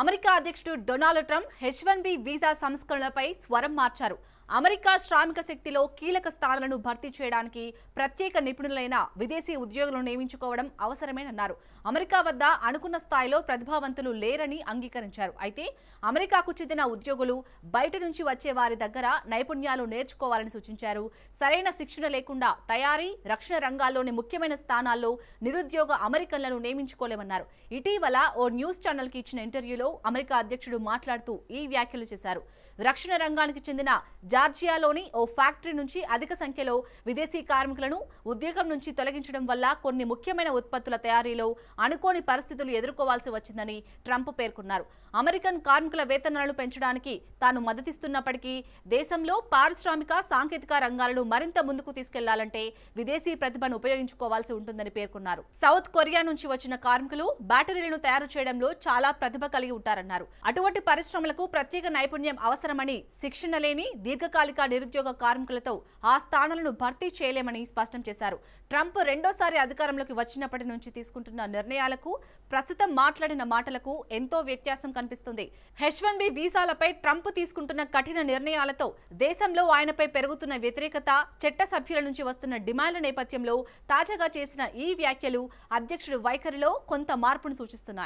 America అధ్యక్షుడు Donald Trump H1B visa సంస్కరణలపై స్వరం మార్చారు. అమెరికా శ్రామిక శక్తిలో కీలక స్థానాలను భర్తీ చేయడానికి ప్రత్యేక నిపుణులైన విదేశీ ఉద్యోగులను నియమించుకోవడం అవసరమేనన్నారు. అమెరికా వద్ద అనుకున్న స్థాయిలో ప్రతిభావంతులు లేరని అంగీకరించారు. అయితే అమెరికాకు చెందిన ఉద్యోగులు బయట నుంచి వచ్చే వారి దగ్గర నైపుణ్యాలు నేర్చుకోవాలని సూచించారు. సరైన శిక్షణ లేకుండా తయారీ, రక్షణ రంగాల్లోని ముఖ్యమైన స్థానాల్లో నిరుద్యోగ అమెరికన్లను నియమించుకోలేమన్నారు. ఇటీవల ఓ న్యూస్ ఛానల్ కి ఇచ్చిన ఇంటర్వ్యూలో అమెరికా అధ్యక్షుడు మాట్లాడుతూ ఈ వ్యాఖ్యలు చేశారు. రక్షణ రంగానికి చెందిన జార్జియాలోని ఓ ఫ్యాక్టరీ నుంచి అధిక సంఖ్యలో విదేశీ కార్మికులను ఉద్యోగం నుంచి తొలగించడం వల్ల కొన్ని ముఖ్యమైన ఉత్పత్తుల తయారీలో అనుకోని పరిస్థితులు ఎదుర్కోవాల్సి వచ్చిందని ట్రంప్ పేర్కొన్నారు. అమెరికన్ కార్మికుల వేతనాలను పెంచడానికి తాను మద్దతిస్తున్నప్పటికీ దేశంలో పారిశ్రామిక, సాంకేతిక రంగాలను మరింత ముందుకు తీసుకెళ్లాలంటే విదేశీ ప్రతిభను ఉపయోగించుకోవాల్సి ఉంటుందని పేర్కొన్నారు. సౌత్ కొరియా నుంచి వచ్చిన కార్మికులు బ్యాటరీలను తయారు చేయడంలో చాలా ప్రతిభ కలిగి ఉంటారన్నారు. అటువంటి పరిశ్రమలకు ప్రత్యేక నైపుణ్యం అవసరమని, శిక్షణ లేని దీర్ఘకాలిక నిరుద్యోగ కార్మికులతో ఆ స్థానాలను భర్తీ చేయలేమని స్పష్టం చేశారు. ట్రంప్ రెండోసారి అధికారంలోకి వచ్చినప్పటి నుంచి తీసుకుంటున్న నిర్ణయాలకు, ప్రస్తుతం మాట్లాడిన మాటలకు ఎంతో వ్యత్యాసం కనిపిస్తుంది. H1B వీసాలపై ట్రంప్ తీసుకుంటున్న కఠిన నిర్ణయాలతో దేశంలో ఆయనపై పెరుగుతున్న వ్యతిరేకత, చట్ట సభ్యుల నుంచి వస్తున్న డిమాండ్ల నేపథ్యంలో తాజాగా చేసిన ఈ వ్యాఖ్యలు అధ్యక్షుడి వైఖరిలో కొంత మార్పును సూచిస్తున్నాయి.